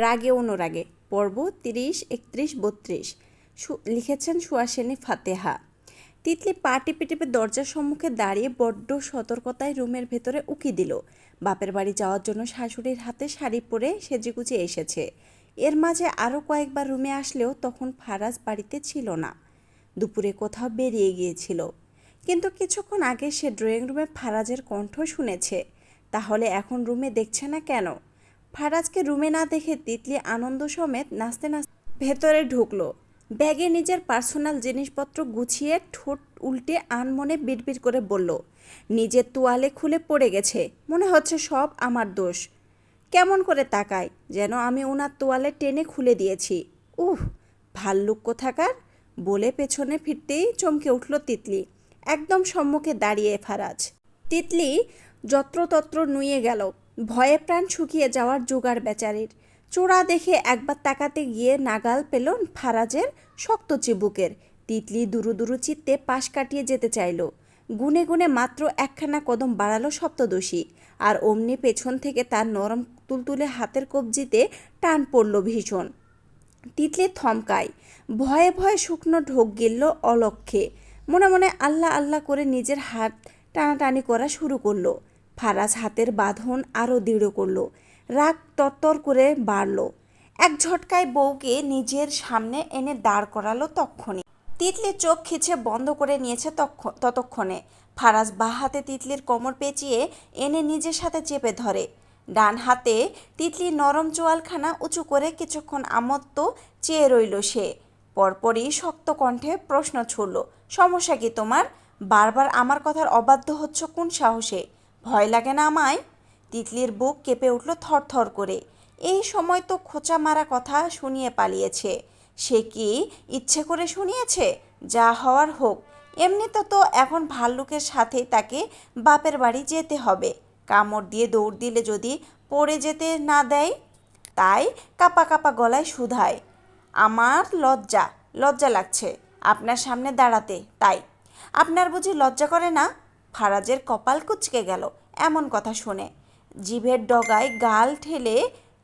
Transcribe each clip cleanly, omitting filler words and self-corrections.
রাগে অনুরাগে পর্ব 30, 31, 32 লিখেছেন সুহাসিনী ফাতেহা। তিতলি পা টিপে টিপে দরজার সম্মুখে দাঁড়িয়ে বড্ড সতর্কতায় রুমের ভেতরে উকি দিল। বাপের বাড়ি যাওয়ার জন্য শাশুড়ির হাতে শাড়ি পরে সেজেগুজে এসেছে। এর মাঝে আরও কয়েকবার রুমে আসলেও তখন ফারাজ বাড়িতে ছিল না, দুপুরে কোথাও বেরিয়ে গিয়েছিল। কিন্তু কিছুক্ষণ আগে সে ড্রয়িং রুমে ফারাজের কণ্ঠ শুনেছে, তাহলে এখন রুমে দেখছে না কেন? ফারাজকে রুমে না দেখে তিতলি আনন্দ সমেত নাচতে নাচতে ভেতরে ঢুকলো। ব্যাগে নিজের পার্সোনাল জিনিসপত্র গুছিয়ে ঠোঁট উল্টে আনমনে বিড়বিড় করে বলল, নিজের তোয়ালে খুলে পড়ে গেছে, মনে হচ্ছে সব আমার দোষ। কেমন করে তাকায়, যেন আমি ওনার তোয়ালে টেনে খুলে দিয়েছি। উহ, ভাল্লুক কোথাকার! বলে পেছনে ফিরতেই চমকে উঠল তিতলি। একদম সম্মুখে দাঁড়িয়ে ফারাজ। তিতলি যত্রতত্র নুয়ে গেল। ভয়ে প্রাণ শুকিয়ে যাওয়ার জোগাড় বেচারির। চোরা দেখে একবার তাকাতে গিয়ে নাগাল পেল ফারাজের শক্ত চিবুকের। তিতলি দুরু দুরু চিত্তে পাশ কাটিয়ে যেতে চাইল। গুনে গুনে মাত্র একখানা কদম বাড়ালো সপ্তদোষী। আর অমনি পেছন থেকে তার নরম তুলতুলে হাতের কবজিতে টান পড়ল ভীষণ। তিতলি থমকায়, ভয়ে ভয়ে শুকনো ঢোক গিলল অলক্ষে। মনে মনে আল্লাহ আল্লাহ করে নিজের হাত টানাটানি করা শুরু করলো। ফারাজ হাতের বাঁধন আরও দৃঢ় করলো। রাগ তরতর করে বাড়ল। এক ঝটকায় বউকে নিজের সামনে এনে দাঁড় করালো তক্ষণি। তিতলি চোখ খিচে বন্ধ করে নিয়েছে ততক্ষণে। ফারাজ বাঁ হাতে তিতলির কোমর পেঁচিয়ে এনে নিজের সাথে চেপে ধরে। ডান হাতে তিতলির নরম চোয়ালখানা উঁচু করে কিছুক্ষণ আমত্ত চেয়ে রইল সে। পরপরই শক্ত কণ্ঠে প্রশ্ন ছুড়ল, সমস্যা কি তোমার? বারবার আমার কথার অবাধ্য হচ্ছ কোন সাহসে? ভয় লাগে না আমায়? তিতলির বুক কেঁপে উঠল থরথর করে। এই সময় তো খোঁচা মারা কথা শুনিয়ে পালিয়েছে। সে কি ইচ্ছে করে শুনিয়েছে? যা হওয়ার হোক। এমনিতে তো এখন ভাল্লুকের সাথেই তাকে বাপের বাড়ি যেতে হবে। কামড় দিয়ে দৌড় দিলে যদি পড়ে যেতে না দেয়। তাই কাপা কাপা গলায় শুধায়, আমার লজ্জা লাগছে আপনার সামনে দাঁড়াতে। তাই আপনার বুঝি লজ্জা করে না? ফারাজের কপাল কুঁচকে গেল এমন কথা শুনে। জিভের ডগায় গাল ঠেলে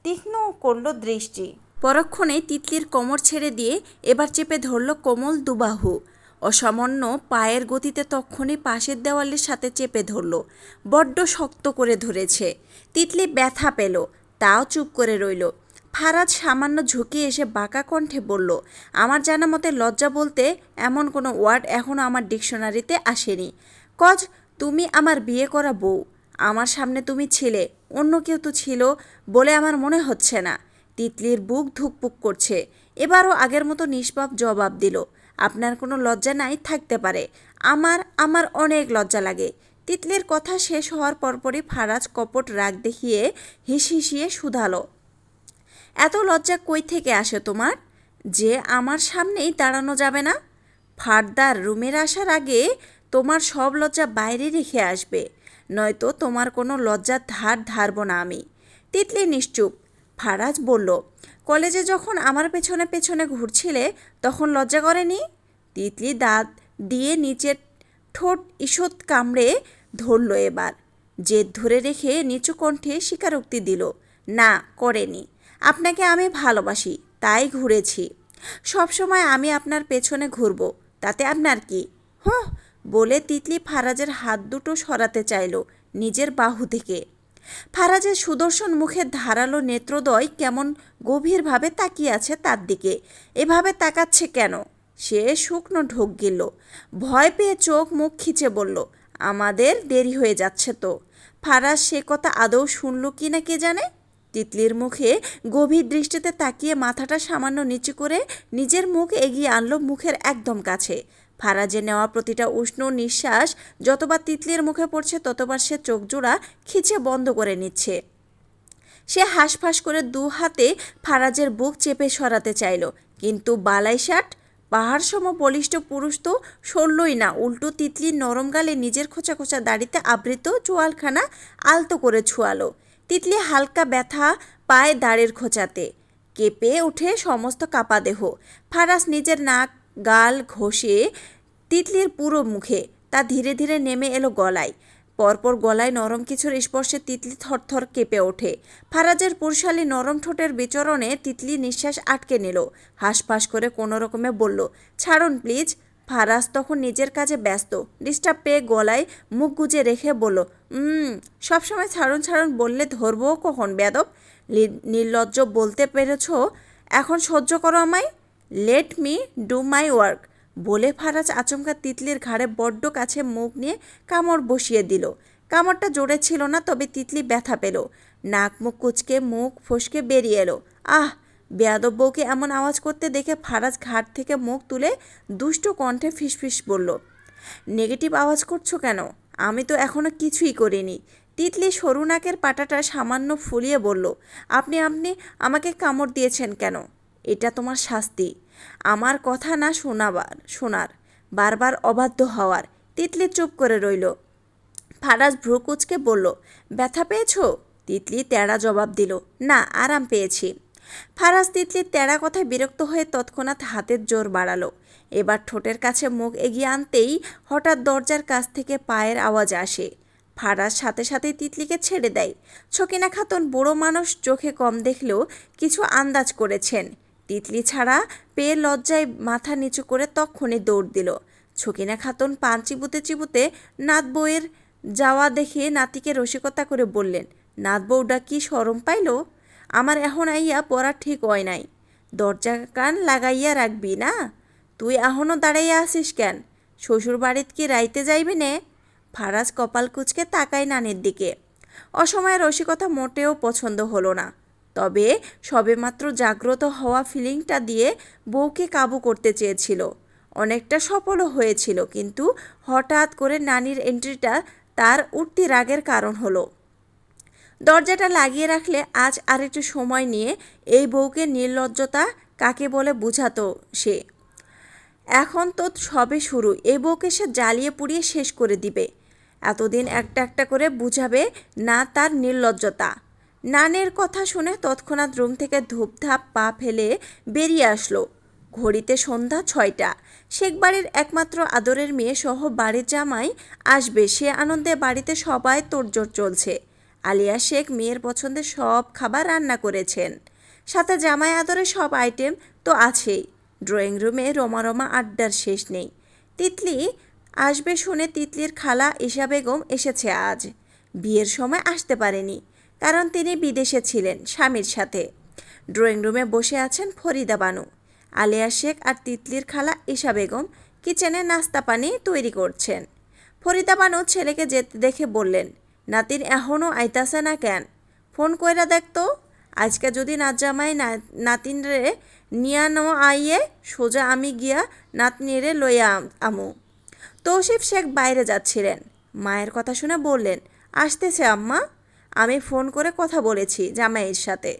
তীক্ষ্ণ করল দৃষ্টি। পরক্ষণে তিতলির কোমর ছেড়ে দিয়ে এবার চেপে ধরল কোমল দুবাহু। অসামান্য পায়ের গতিতে তক্ষণই পাশের দেওয়ালের সাথে চেপে ধরল। বড্ড শক্ত করে ধরেছে। তিতলি ব্যথা পেল, তাও চুপ করে রইল। ফারাজ সামান্য ঝুঁকে এসে বাঁকা কণ্ঠে বলল, আমার জানা মতে লজ্জা বলতে এমন কোনো ওয়ার্ড এখনও আমার ডিকশনারিতে আসেনি। কজ তুমি আমার বিয়ে করা বউ, আমার সামনে তুমি ছিলে, অন্য কেউ তো ছিল বলে আমার মনে হচ্ছে না। তিতলির বুক ধুকপুক করছে। এবারও আগের মতো নিষ্পাপ জবাব দিল, আপনার কোনো লজ্জা নাই থাকতে পারে, আমার অনেক লজ্জা লাগে। তিতলির কথা শেষ হওয়ার পরপরই ফারাজ কপট রাগ দেখিয়ে হিসিয়ে শুধালো, এত লজ্জা কই থেকে আসে তোমার যে আমার সামনেই দাঁড়ানো যাবে না? ফারদার রুমের আসার আগে তোমার সব লজ্জা বাইরে রেখে আসবে, নয়তো তোমার কোনো লজ্জার ধার ধারব না আমি। তিতলি নিশ্চুপ। ফারাজ বলল, কলেজে যখন আমার পেছনে পেছনে ঘুরছিলে তখন লজ্জা করেনি? তিতলি দাঁত দিয়ে নিচের ঠোঁট ঈষৎ কামড়ে ধরল। এবার জেদ ধরে রেখে নিচু কণ্ঠে স্বীকারোক্তি দিল, না করেনি। আপনাকে আমি ভালোবাসি, তাই ঘুরেছি। সবসময় আমি আপনার পেছনে ঘুরব, তাতে আপনার কি? হুঁ বলে তিতলি ফারাজের হাত দুটো সরাতে চাইল নিজের বাহু থেকে। ফারাজের সুদর্শন মুখের ধারালো নেত্রদ্বয় কেমন গভীরভাবে তাকিয়ে আছে তার দিকে। এভাবে তাকাচ্ছে কেন? সে শুকনো ঢোক গিলল। ভয় পেয়ে চোখ মুখ খিচে বলল, আমাদের দেরি হয়ে যাচ্ছে তো। ফারাজ সে কথা আদৌ শুনল কি না কে জানে। তিতলির মুখে গভীর দৃষ্টিতে তাকিয়ে মাথাটা সামান্য নিচু করে নিজের মুখ এগিয়ে আনলো মুখের একদম কাছে। ফারাজে নেওয়া প্রতিটা উষ্ণ নিঃশ্বাস যতবার তিতলির মুখে পড়ছে ততবার সে চোখ জোড়া খিচে বন্ধ করে নিচ্ছে। সে হাঁসফাঁস করে দু হাতে ফারাজের বুক চেপে সরাতে চাইল, কিন্তু বালাই শার্ট পাহাড় সম বলিষ্ঠ পুরুষ তো সরলই না, উল্টো তিতলির নরম গালে নিজের খোঁচা খোঁচা দাড়িতে আবৃত চোয়ালখানা আলতো করে ছুয়ালো। তিতলি হালকা ব্যথা পায় দাড়ির খোঁচাতে। কেঁপে উঠে সমস্ত কাপা দেহ। ফারাজ নিজের নাক গাল ঘষে তিতলির পুরো মুখে, তা ধীরে ধীরে নেমে এলো গলায়। পরপর গলায় নরম কিছুর স্পর্শে তিতলি থরথর কেঁপে ওঠে। ফারাজের পুরশালী নরম ঠোঁটের বিচরণে তিতলি নিঃশ্বাস আটকে নিল। হাঁসফাঁস করে কোনো রকমে বলল, ছাড়ুন প্লিজ। ফারাজ তখন নিজের কাজে ব্যস্ত। ডিস্টার্ব পেয়ে গলায় মুখ গুজে রেখে বলল, সবসময় ছাড়ুন ছাড়ুন বললে ধরবো কখন বেয়াদব? নির্লজ্জ বলতে পেরেছ, এখন সহ্য করো আমায়। Let me do my work. বলে ফারাজ আচমকা তিতলির ঘাড়ে বড্ড কাছে মুখ নিয়ে কামড় বসিয়ে দিল। কামড়টা জোরে ছিল না, তবে তিতলি ব্যথা পেল। নাক মুখ কুচকে মুখ ফসকে বেরিয়ে এলো। আহ! বেয়াদব বউকে এমন আওয়াজ করতে দেখে ফারাজ ঘাট থেকে মুখ তুলে দুষ্ট কণ্ঠে ফিসফিস বলল, নেগেটিভ আওয়াজ করছো কেন? আমি তো এখনো কিছুই করিনি। তিতলি সরু নাকের পাটাটা সামান্য ফুলিয়ে বলল, আপনি আপনি আমাকে কামড় দিয়েছেন কেন? এটা তোমার শাস্তি। আমার কথা না শোনার, বারবার অবাধ্য হওয়ার। তিতলি চুপ করে রইল। ফারাজ ভ্রু কুচকে বলল, ব্যথা পেয়েছো? তিতলি তেড়া জবাব দিল, না, আরাম পেয়েছি। ফারাজ তিতলির তেড়া কথায় বিরক্ত হয়ে তৎক্ষণাৎ হাতের জোর বাড়ালো। এবার ঠোঁটের কাছে মুখ এগিয়ে আনতেই হঠাৎ দরজার কাছ থেকে পায়ের আওয়াজ আসে। ফারাজ সাথে সাথে তিতলিকে ছেড়ে দেয়। ছকিনা খাতুন বুড়ো মানুষ, চোখে কম দেখলেও কিছু আন্দাজ করেছেন। তিতলি ছাড়া পেয়ে লজ্জায় মাথা নিচু করে তক্ষণে দৌড় দিল। ছকিনা খাতুন পান চিবুতে চিবুতে নাত বউয়ের যাওয়া দেখে নাতিকে রসিকতা করে বললেন, নাত বউটা কি শরম পাইল? আমার এখন আইয়া পড়া ঠিক হয় নাই। দরজা কান লাগাইয়া রাখবি না? তুই এখনও দাঁড়াইয়া আসিস কেন? শ্বশুর বাড়িত কি রাইতে যাইবি নে? ফারাজ কপাল কুচকে তাকায় নানির দিকে। অসময়ে রসিকতা মোটেও পছন্দ হলো না, তবে সবেমাত্র জাগ্রত হওয়া ফিলিংটা দিয়ে বউকে কাবু করতে চেয়েছিল। অনেকটা সফলও হয়েছিল, কিন্তু হঠাৎ করে নানির এন্ট্রিটা তার উঠতি রাগের কারণ হলো। দরজাটা লাগিয়ে রাখলে আজ আর একটু সময় নিয়ে এই বউকে নির্লজ্জতা কাকে বলে বুঝাতো সে। এখন তো সবে শুরু, এই বউকে সে জ্বালিয়ে পুড়িয়ে শেষ করে দিবে। এতদিন একটা একটা করে বুঝাবে না তার নির্লজ্জতা। নানের কথা শুনে তৎক্ষণাৎ রুম থেকে ধূপধাপ পা ফেলে বেরিয়ে আসলো। ঘড়িতে সন্ধ্যা 6টা। শেখ বাড়ির একমাত্র আদরের মেয়ে সহ বাড়ির জামাই আসবে, সে আনন্দে বাড়িতে সবাই তোড়জোড় চলছে। আলিয়া শেখ মেয়ের পছন্দের সব খাবার রান্না করেছেন, সাথে জামাই আদরের সব আইটেম তো আছেই। ড্রয়িং রুমে রমা আড্ডার শেষ নেই। তিতলি আসবে শুনে তিতলির খালা ঈশা বেগম এসেছে আজ। বিয়ের সময় আসতে পারেনি, কারণ তিনি বিদেশে ছিলেন স্বামীর সাথে। ড্রয়িং রুমে বসে আছেন ফরিদা বানু। আলিয়া শেখ আর তিতলির খালা ঈশা বেগম কিচেনে নাস্তা পানি তৈরি করছেন। ফরিদা বানু ছেলেকে যেতে দেখে বললেন, নাতিন এখনও আইতাছে না কেন? ফোন কইরা দেখতো। আজকে যদি নাত জামাই নাতিন রে নিয়া ন আইয়ে, সোজা আমি গিয়া নাতনিরে লইয়া আমু। তৌসিফ শেখ বাইরে যাচ্ছিলেন। মায়ের কথা শুনে বললেন, আসতেছে আম্মা। আমি ফোন করে কথা বলেছি জামাইয়ের সাথে,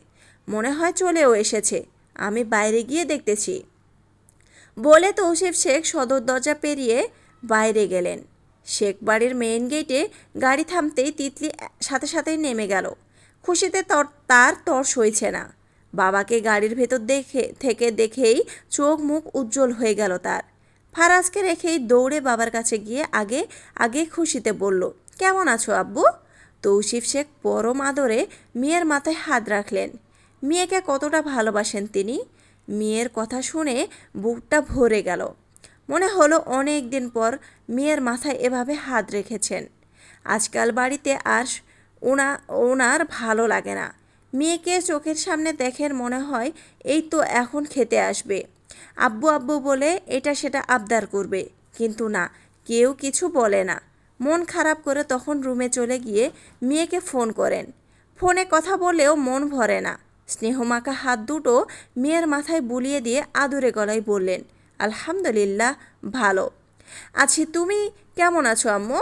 মনে হয় চলেও এসেছে। আমি বাইরে গিয়ে দেখতেছি। বলে তৌসিফ শেখ সদর দরজা পেরিয়ে বাইরে গেলেন। শেখ বাড়ির মেইন গেটে গাড়ি থামতেই তিতলি সাথে সাথেই নেমে গেল। খুশিতে তার তর সইছে না। বাবাকে গাড়ির ভেতর দেখেই চোখ মুখ উজ্জ্বল হয়ে গেল তার। ফারাজকে রেখেই দৌড়ে বাবার কাছে গিয়ে আগে খুশিতে বলল, কেমন আছো আব্বু? তৌসিফ শেখ পরম আদরে মেয়ের মাথায় হাত রাখলেন। মেয়েকে কতটা ভালোবাসেন তিনি। মেয়ের কথা শুনে বুকটা ভরে গেল। মনে হলো অনেক দিন পর মেয়ের মাথায় এভাবে হাত রেখেছেন। আজকাল বাড়িতে আর ওনার ভালো লাগে না। মেয়েকে চোখের সামনে দেখেন, মনে হয় এই তো এখন খেতে আসবে, আব্বু আব্বু বলে এটা সেটা আবদার করবে, কিন্তু না, কেউ কিছু বলে না। মন খারাপ করে তখন রুমে চলে গিয়ে মেয়েকে ফোন করেন। ফোনে কথা বলেও মন ভরে না। স্নেহমাখা হাত দুটো মেয়ের মাথায় বুলিয়ে দিয়ে আদুরে গলায় বললেন, আলহামদুলিল্লাহ ভালো আছি, তুমি কেমন আছো আম্মু?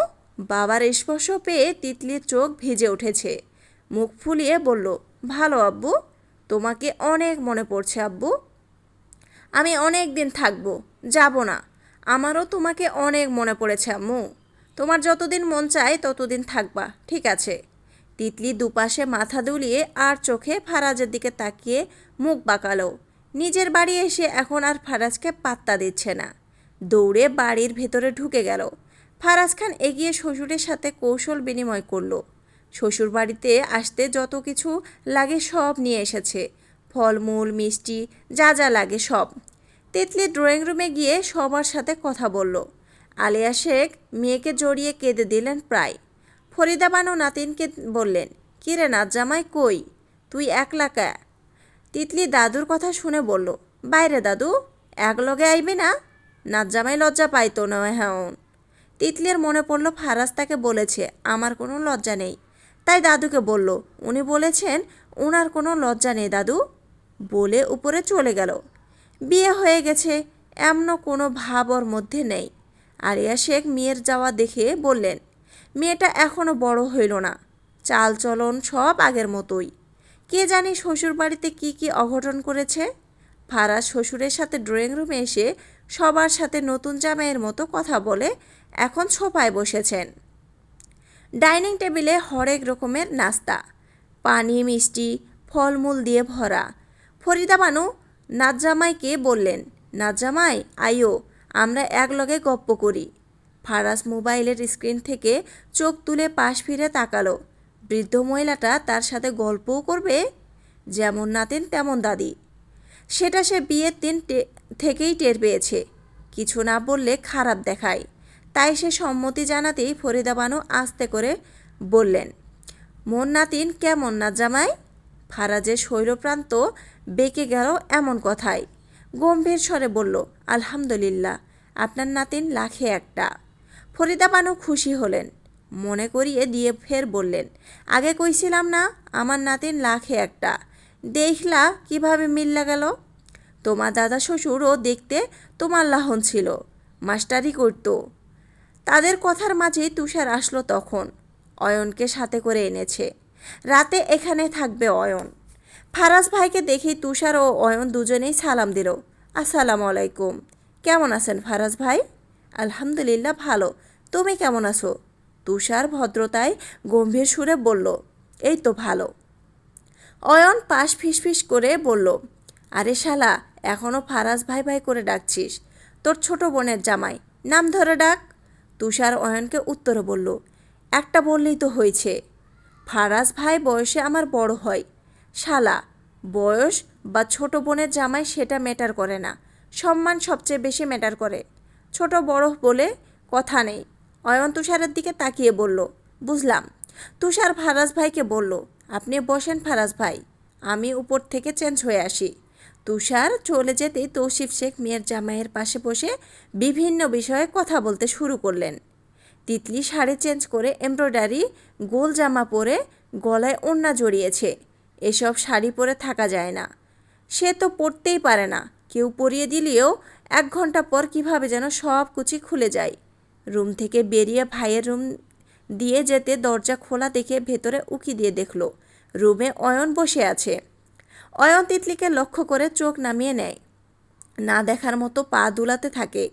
বাবার স্পর্শ পেয়ে তিতলির চোখ ভিজে উঠেছে। মুখ ফুলিয়ে বলল, ভালো আব্বু, তোমাকে অনেক মনে পড়ছে আব্বু। আমি অনেক দিন থাকবো, যাব না। আমারও তোমাকে অনেক মনে পড়েছে আম্মু। তোমার যতদিন মন চায় ততদিন থাকবা, ঠিক আছে? তিতলি দুপাশে মাথা দুলিয়ে আর চোখে ফারাজের দিকে তাকিয়ে মুখ বাঁকালো। নিজের বাড়ি এসে এখন আর ফারাজকে পাত্তা দিচ্ছে না। দৌড়ে বাড়ির ভেতরে ঢুকে গেল। ফারাজ খান এগিয়ে শ্বশুরের সাথে কৌশল বিনিময় করলো। শ্বশুর বাড়িতে আসতে যত কিছু লাগে সব নিয়ে এসেছে, ফলমূল, মিষ্টি, যা যা লাগে সব। তিতলি ড্রয়িং রুমে গিয়ে সবার সাথে কথা বলল। আলিয়া শেখ মেয়েকে জড়িয়ে কেঁদে দিলেন প্রায়। ফরিদা বানু নাতিনকে বললেন, কিরে নাত জামাই কই, তুই একলা কা? তিতলি দাদুর কথা শুনে বলল, বাইরে দাদু, একলগে আইবি না? নাত জামাই লজ্জা পাইতো না হ্যাঁ। তিতলির মনে পড়ল ফারাজ তাকে বলেছে আমার কোনো লজ্জা নেই, তাই দাদুকে বলল, উনি বলেছেন ওনার কোনো লজ্জা নেই দাদু, বলে উপরে চলে গেল। বিয়ে হয়ে গেছে এমন কোনো ভাব ওর মধ্যে নেই। আলিয়া শেখ মেয়ের যাওয়া দেখে বললেন, মেয়েটা এখনও বড় হইল না, চাল চলন সব আগের মতোই। কে জানি শ্বশুর বাড়িতে কী কী অঘটন করেছে। ফারাজ শ্বশুরের সাথে ড্রয়িং রুমে এসে সবার সাথে নতুন জামাইয়ের মতো কথা বলে এখন সোফায় বসেছেন। ডাইনিং টেবিলে হরেক রকমের নাস্তা, পানি, মিষ্টি, ফলমূল দিয়ে ভরা। ফরিদা বানু নাত জামাইকে বললেন, নাত জামাই আইও, আমরা একলগে গপ্প করি। ফারাজ মোবাইলের স্ক্রিন থেকে চোখ তুলে পাশ ফিরে তাকালো। বৃদ্ধ মহিলাটা তার সাথে গল্পও করবে, যেমন নাতিন তেমন দাদি। সেটা সে বিয়ের দিন থেকেই টের পেয়েছে, কিছু না বললে খারাপ দেখায়। তাই সে সম্মতি জানাতেই ফরিদা বানু আস্তে করে বললেন, মোর নাতিন কেমন না জামাই? ফারাজের শৈলপ্রান্ত বেঁকে গেল এমন কথায়। গম্ভীর স্বরে বলল, আলহামদুলিল্লাহ, আপনার নাতিন লাখে একটা। ফরিদা বানু খুশি হলেন, মনে করিয়ে দিয়ে ফের বললেন, আগে কইছিলাম না আমার নাতিন লাখে একটা, দেখলা কিভাবে মিল্লা গেল। তোমার দাদা শ্বশুরও দেখতে তোমার লাহন ছিল, মাস্টারি করতো। তাদের কথার মাঝেই তুষার আসলো তখন। অয়নকে সাথে করে এনেছে, রাতে এখানে থাকবে অয়ন। ফারাজ ভাইকে দেখেই তুষার ও অয়ন দুজনেই সালাম দিল, আসসালামু আলাইকুম। কেমন আছেন ফারাজ ভাই? আলহামদুলিল্লাহ ভালো, তুমি কেমন আছো? তুষার ভদ্রতায় গম্ভীর সুরে বলল, এই তো ভালো। অয়ন পাশ ফিসফিস করে বলল, আরে শালা, এখনও ফারাজ ভাই ভাই করে ডাকছিস? তোর ছোট বোনের জামাই, নাম ধরে ডাক। তুষার অয়নকে উত্তরে বলল, একটা বললেই তো হয়েছে। ফারাজ ভাই বয়সে আমার বড় হয়। শালা, বয়স বা ছোট বোনের জামাই সেটা ম্যাটার করে না, সম্মান সবচেয়ে বেশি ম্যাটার করে। ছোট বড় বলে কথা নেই। অয়ন তুষারের দিকে তাকিয়ে বলল, বুঝলাম। তুষার ফারাজ ভাইকে বলল, আপনি বসেন ফারাজ ভাই, আমি উপর থেকে চেঞ্জ হয়ে আসি। তুষার চলে যেতেই তৌসিফ শেখ মেয়ের জামাইয়ের পাশে বসে বিভিন্ন বিষয়ে কথা বলতে শুরু করলেন। তিতলি শাড়ি চেঞ্জ করে এমব্রয়ডারি গোল জামা পরে গলায় ওড়না জড়িয়েছে। এসব শাড়ি পরে থাকা যায় না, সে তো পরতেই পারে না। কেউ পরিয়ে দিলেও 1 ঘন্টা পর কিভাবে যেন সব কুচি খুলে যায়। রুম থেকে বেরিয়ে ভাইয়ের রুম দিয়ে যেতে দরজা খোলা দেখে ভেতরে উকি দিয়ে দেখল রুমে অয়ন বসে আছে। অয়ন তিতলিকে লক্ষ্য করে চোখ নামিয়ে নেয়, না দেখার মতো পা দুলাতে থাকে।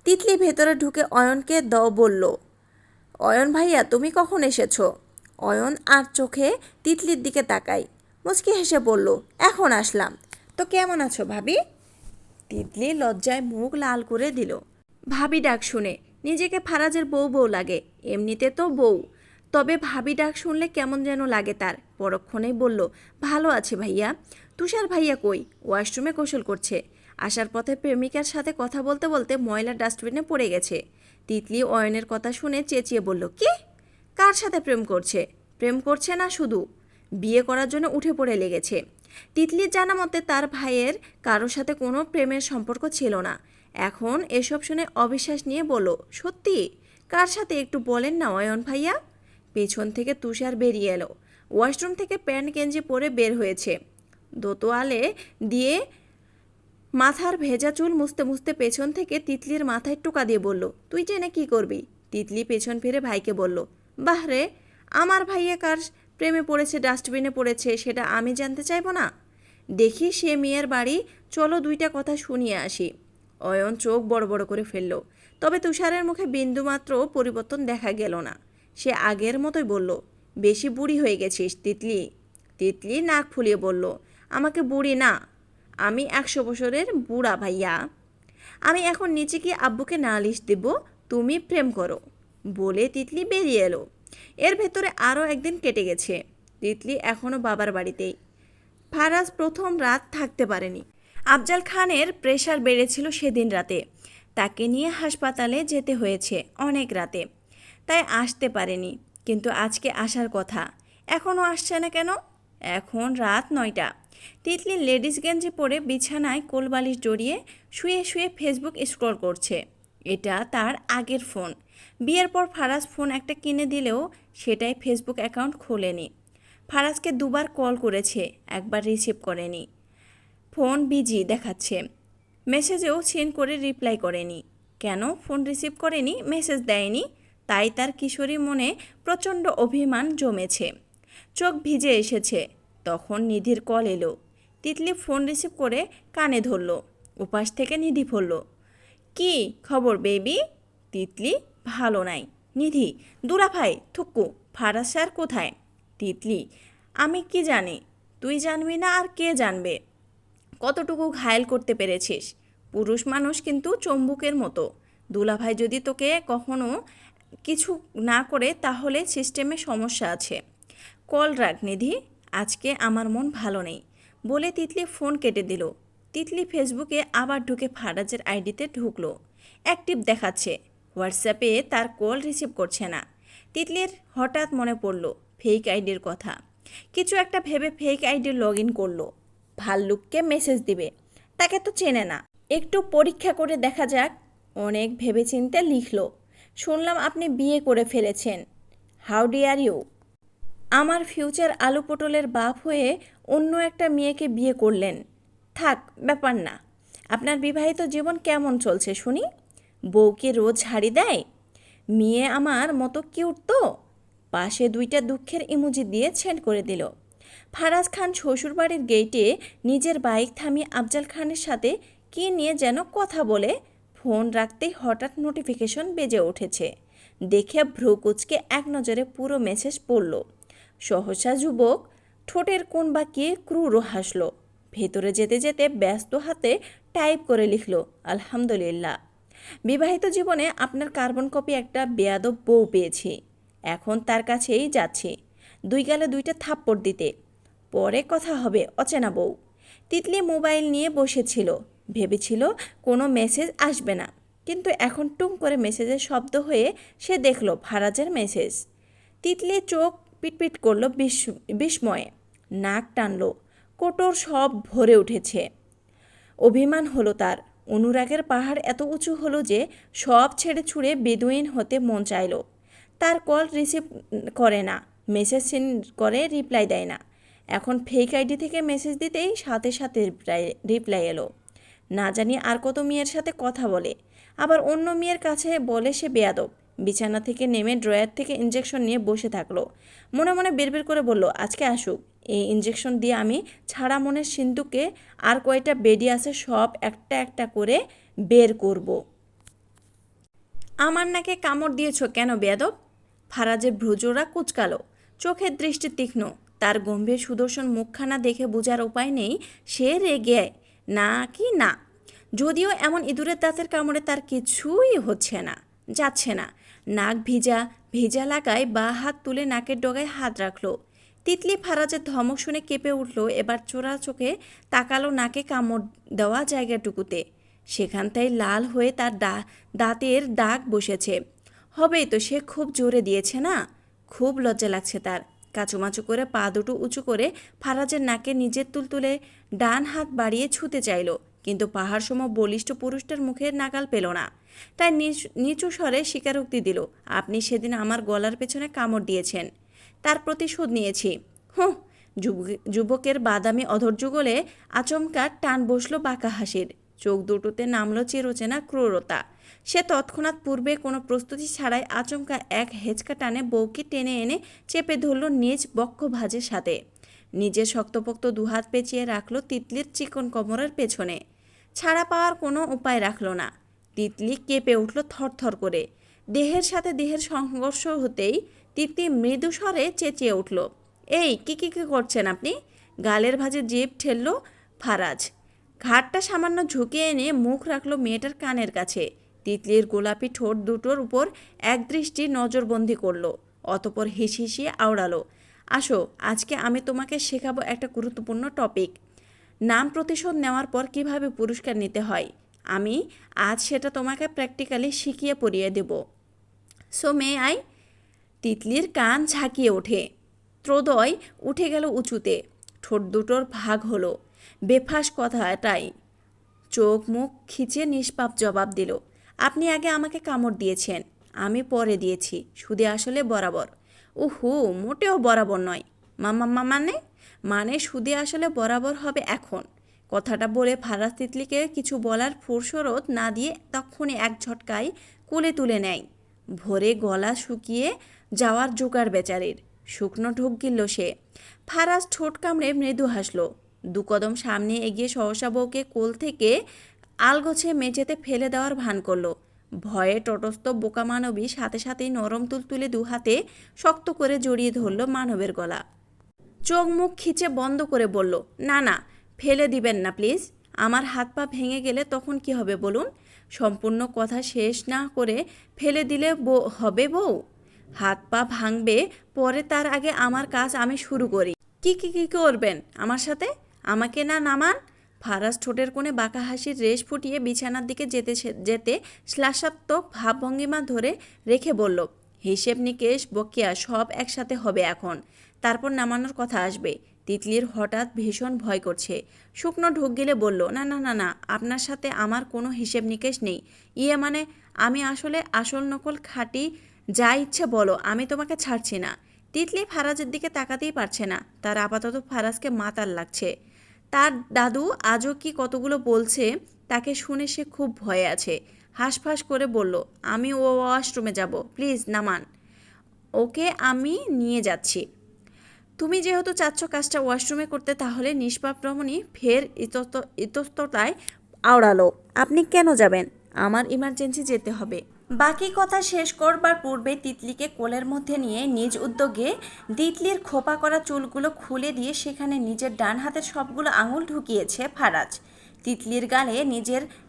তিতলি ভেতরে ঢুকে অয়নকে বলল, অয়ন ভাইয়া তুমি কখন এসেছো? অয়ন আর চোখে তিতলির দিকে তাকাই, মুচকি হেসে বলল, এখন আসলাম। তো কেমন আছো ভাবি? তিতলি লজ্জায় মুখ লাল করে দিল। ভাবি ডাক শুনে নিজেকে ফারাজের বউ বউ লাগে, এমনিতে তো বউ, তবে ভাবি ডাক শুনলে কেমন যেন লাগে তার। পরক্ষণেই বলল, ভালো আছে ভাইয়া। তুষার ভাইয়া কই? ওয়াশরুমে গোসল করছে। আসার পথে প্রেমিকার সাথে কথা বলতে বলতে ময়লা ডাস্টবিনে পড়ে গেছে। তিতলি অয়নের কথা শুনে চেঁচিয়ে বলল, কি? কার সাথে প্রেম করছে? প্রেম করছে না, শুধু বিয়ে করার জন্য উঠে পড়ে লেগেছে। তিতলির জানা মতে তার ভাইয়ের কারোর সাথে কোনো প্রেমের সম্পর্ক ছিল না। এখন এসব শুনে অবিশ্বাস নিয়ে বলল, সত্যি? কার সাথে একটু বলেন না অয়ন ভাইয়া। পেছন থেকে তুষার বেরিয়ে এলো। ওয়াশরুম থেকে প্যান্ট গেঞ্জি পরে বের হয়েছে। দোতোয়ালে দিয়ে মাথার ভেজা চুল মুছতে মুছতে পেছন থেকে তিতলির মাথায় টোকা দিয়ে বলল, তুই জেনে কি করবি? তিতলি পেছন ফিরে ভাইকে বলল, বাহ রে, আমার ভাইয়া কার প্রেমে পড়েছে, ডাস্টবিনে পড়েছে, সেটা আমি জানতে চাইব না? দেখি সে মেয়ের বাড়ি, চলো 2টা কথা শুনিয়ে আসি। অয়ন চোখ বড় বড় করে ফেলল, তবে তুষারের মুখে বিন্দুমাত্র পরিবর্তন দেখা গেল না। সে আগের মতোই বলল, বেশি বুড়ি হয়ে গেছিস তিতলি। তিতলি নাক ফুলিয়ে বলল, আমাকে বুড়ি না, আমি 100 বছরের বুড়া ভাইয়া। আমি এখন নিচে গিয়ে আব্বুকে নালিশ দেব, তুমি প্রেম করো। বলে তিতলি বেরিয়ে এলো। এর ভেতরে আরও একদিন কেটে গেছে। তিতলি এখনও বাবার বাড়িতেই। ফারাজ প্রথম রাত থাকতে পারেনি। আফজাল খানের প্রেশার বেড়েছিল সেদিন রাতে। তাকে নিয়ে হাসপাতালে যেতে হয়েছে অনেক রাতে, তাই আসতে পারেনি। কিন্তু আজকে আসার কথা, এখনও আসছে না কেন? এখন রাত 9টা। তিতলি লেডিস গেঞ্জি পরে বিছানায় কোলবালিশ জড়িয়ে শুয়ে শুয়ে ফেসবুক স্ক্রল করছে। এটা তার আগের ফোন। বিয়ের পর ফারাজ ফোন একটা কিনে দিলেও সেটাই ফেসবুক অ্যাকাউন্ট খোলেনি। ফারাজকে দুবার কল করেছে, একবার রিসিভ করেনি। ফোন বিজি দেখাচ্ছে। মেসেজেও সিন করে রিপ্লাই করেনি। কেন ফোন রিসিভ করেনি, মেসেজ দেয়নি? তাই তার কিশোরী মনে প্রচণ্ড অভিমান জমেছে। চোখ ভিজে এসেছে। তখন নিধির কল এলো। তিতলি ফোন রিসিভ করে কানে ধরল। উপাস থেকে নিধি পড়ল। কি খবর বেবি? তিতলি, ভালো নাই। নিধি, দুলাভাই, থুক্কু, ফারাজ স্যার কোথায়? তিতলি, আমি কি জানি? তুই জানবি না আর কে জানবে? কতটুকু ঘায়েল করতে পেরেছিস? পুরুষ মানুষ কিন্তু চম্বুকের মতো। দুলাভাই যদি তোকে কখনো কিছু না করে তাহলে সিস্টেমে সমস্যা আছে। কল রাখ নিধি, আজকে আমার মন ভালো নেই। বলে তিতলি ফোন কেটে দিল। তিতলি ফেসবুকে আবার ঢুকে ফারাজের আইডিতে ঢুকলো। অ্যাক্টিভ দেখাচ্ছে। হোয়াটসঅ্যাপে তার কল রিসিভ করছে না। তিতলির হঠাৎ মনে পড়ল ফেক আইডির কথা। কিছু একটা ভেবে ফেক আইডি লগ ইন করলো। ভাল্লুককে মেসেজ দিবে, তাকে তো চেনে না, একটু পরীক্ষা করে দেখা যাক। অনেক ভেবেচিন্তে লিখলো, শুনলাম আপনি বিয়ে করে ফেলেছেন। How dare you? আমার ফিউচার আলু পটলের বাপ হয়ে অন্য একটা মেয়েকে বিয়ে করলেন। থাক, ব্যাপার না। আপনার বিবাহিত জীবন কেমন চলছে শুনি? বউকে রোজ ঝাড়ি দেয়? মেয়ে আমার মতো কিউট তো? পাশে 2টা দুঃখের ইমোজি দিয়ে সেন্ড করে দিল। ফারাজ খান শ্বশুরবাড়ির গেইটে নিজের বাইক থামিয়ে আফজাল খানের সাথে কী নিয়ে যেন কথা বলে ফোন রাখতেই হঠাৎ নোটিফিকেশন বেজে উঠেছে। দেখে ভ্রু কুঁচকে এক নজরে পুরো মেসেজ পড়ল। সহসা যুবক ঠোঁটের কোণ বাঁকিয়ে ক্রুরও হাসল। ভেতরে যেতে যেতে ব্যস্ত হাতে টাইপ করে লিখল, আলহামদুলিল্লাহ, বিবাহিত জীবনে আপনার কার্বন কপি একটা বেয়াদব বউ পেয়েছি। এখন তার কাছেই যাচ্ছি 2 গালে 2টা থাপ্পড় দিতে। পরে কথা হবে অচেনা বউ। তিতলি মোবাইল নিয়ে বসেছিল। ভেবেছিল কোনো মেসেজ আসবে না, কিন্তু এখন টুং করে মেসেজের শব্দ হয়ে সে দেখল ফারাজের মেসেজ। তিতলি চোখ পিটপিট করল বিস্ময়ে। নাক টানল। কোটর সব ভরে উঠেছে। অভিমান হলো তার। অনুরাগের পাহাড় এত উঁচু হলো যে সব ছেড়ে ছুড়ে বেদুইন হতে মন চাইল। তার কল রিসিভ করে না, মেসেজ সিন করে রিপ্লাই দেয় না। এখন ফেক আইডি থেকে মেসেজ দিতেই সাথে সাথে রিপ্লাই এলো। না জানি আর কত মেয়ের সাথে কথা বলে, আবার অন্য মেয়ের কাছে বলে সে বেয়াদব। বিছানা থেকে নেমে ড্রয়ার থেকে ইঞ্জেকশন নিয়ে বসে থাকলো। মনে মনে বেরবের করে বলল, আজকে আসুক, এই ইঞ্জেকশন দিয়ে আমি ছাড়া মনের সিন্ধুকে আর কয়টা বেডি আছে সব একটা একটা করে বের করব। আমার নাকে কামড় দিয়েছ কেন বেয়াদব? ফারাজের ভ্রুজোড়া কুচকালো, চোখের দৃষ্টি তীক্ষ্ণ। তার গম্ভীর সুদর্শন মুখখানা দেখে বোঝার উপায় নেই সে রেগে না কি না। যদিও এমন ইঁদুরের দাঁতের কামড়ে তার কিছুই হচ্ছে না, যাচ্ছে না। নাক ভিজা ভিজা লাগায় বা হাত তুলে নাকের ডগায় হাত রাখলো। তিতলি ফারাজের ধমক শুনে কেঁপে উঠল। এবার চোরা চোখে তাকালো নাকে কামড় দেওয়া জায়গাটুকুতে। সেখানটায় লাল হয়ে তার দাঁতের দাগ বসেছে। হবেই তো, সে খুব জোরে দিয়েছে না। খুব লজ্জা লাগছে তার। কাচুমাচু করে পা দুটো উঁচু করে ফারাজের নাকে নিজের তুলতুলে ডান হাত বাড়িয়ে ছুঁতে চাইল, কিন্তু পাহাড় সম বলিষ্ঠ পুরুষটার মুখের নাগাল পেল না। তাই নিচু স্বরে স্বীকারোক্তি দিল, আপনি সেদিন আমার গলার পেছনে কামড় দিয়েছেন, তার প্রতিশোধ নিয়েছি। হুঁ। যুবকের বাদামি অধৈর্যগলে আচমকা টান বসল বাঁকা হাসির। চোখ দুটোতে নামল চিরচেনা ক্রূরতা। সে তৎক্ষণাৎ পূর্বে কোনো প্রস্তুতি ছাড়াই আচমকা এক হেঁচকা টানে বউকে টেনে এনে চেপে ধরল নিজ বক্ষ ভাঁজের সাথে। নিজের শক্তপোক্ত দুহাত পেঁচিয়ে রাখল তিতলির চিকন কোমরের পেছনে। ছাড়া পাওয়ার কোনো উপায় রাখল না। তিতলি কেঁপে উঠল থরথর করে। দেহের সাথে দেহের সংঘর্ষ হতেই তিতলি মৃদু স্বরে চেঁচিয়ে উঠল, এই কি করছেন আপনি? গালের ভাঁজে জিভ ঠেলল ফারাজ। ঘাটটা সামান্য ঝুঁকিয়ে এনে মুখ রাখল মেয়েটার কানের কাছে। তিতলির গোলাপি ঠোঁট দুটোর উপর একদৃষ্টি নজরবন্দি করলো, অতপর হিসিয়ে আওড়ালো, আসো, আজকে আমি তোমাকে শেখাবো একটা গুরুত্বপূর্ণ টপিক। নাম প্রতিশোধ নেওয়ার পর কিভাবে পুরস্কার নিতে হয়। আমি আজ সেটা তোমাকে প্র্যাকটিক্যালি শিখিয়ে পড়িয়ে দেব। So may I? তিতলির কান ঝাঁকিয়ে ওঠে, ত্রোদয় উঠে গেল উঁচুতে, ঠোঁট দুটোর ভাগ হলো। বেফাস কথাটাই। চোখ মুখ খিচে নিষ্পাপ জবাব দিল, আপনি আগে আমাকে কামড় দিয়েছেন, আমি পরে দিয়েছি, সুদে আসলে বরাবর। উহু, মোটেও বরাবর নয়। মামা মানে মানে সুদে আসলে বরাবর হবে এখন। কথাটা বলে ফারাজ তিতলিকে কিছু বলার ফুরসরত না দিয়ে তখনই এক ঝটকায় কোলে তুলে নেয়। ভোরে গলা শুকিয়ে যাওয়ার জোগাড় বেচারির। শুকনো ঢোক গিলল সে। ফারাজ ঠোঁট কামড়ে মৃদু হাসল। দু কদম সামনে এগিয়ে সহসা বউকে কোল থেকে আলগোছে মেঝেতে ফেলে দেওয়ার ভান করল। ভয়ে তটস্থ বোকা মানবী সাথে সাথেই নরম তুলতুলে দু হাতে শক্ত করে জড়িয়ে ধরল মানবের গলা। চোখ মুখ খিচে বন্ধ করে বলল, না না, ফেলে দিবেন না প্লিজ। আমার হাত পা ভেঙে গেলে তখন কি হবে বলুন? সম্পূর্ণ কথা শেষ না করে ফেলে দিলে হবে বউ? হাত পা ভাঙবে পরে, তার আগে আমার কাজ আমি শুরু করি। কি কি কি করবেন আমার সাথে? আমাকে না নামান। ফারাজ ঠোঁটের কোণে বাঁকা হাসির রেশ ফুটিয়ে বিছানার দিকে যেতে যেতে শ্লাষাত্মক ভাবভঙ্গিমা ধরে রেখে বলল, হিসেব নিকেশ বকেয়া সব একসাথে হবে এখন, তারপর নামানোর কথা আসবে। তিতলির হঠাৎ ভীষণ ভয় করছে। শুকনো ঢোক গিলে বলল, না না না না, আপনার সাথে আমার কোনো হিসেব নিকেশ নেই। ইয়ে মানে, আমি আসলে আসল নকল খাঁটি, যা ইচ্ছে বলো, আমি তোমাকে ছাড়ছি না। তিতলি ফারাজের দিকে তাকাতেই পারছে না। তার আপাতত ফারাজকে মাতাল লাগছে। তার দাদু আজও কি কতগুলো বলছে, তাকে শুনে সে খুব ভয়ে আছে। হাঁসফাঁস করে বলল, আমি ওয়াশরুমে যাব, প্লিজ নামান। ওকে আমি নিয়ে যাচ্ছি। তুমি যেহেতু চাচ্ছ কাজটা ওয়াশরুমে করতে, তাহলে নিষ্পাপ রমণী ফের ইতস্ততায় আওড়ালো, আপনি কেন যাবেন? আমার ইমার্জেন্সি যেতে হবে। বাকি কথা শেষ করবার পূর্বে তিতলিকে কোলের মধ্যে নিয়ে নিজ উদ্যোগে তিতলির খোপা করা চুলগুলো খুলে দিয়ে সেখানে নিজের ডান হাতের সবগুলো আঙুল ঢুকিয়েছে ফারাজ। তিতলির গালে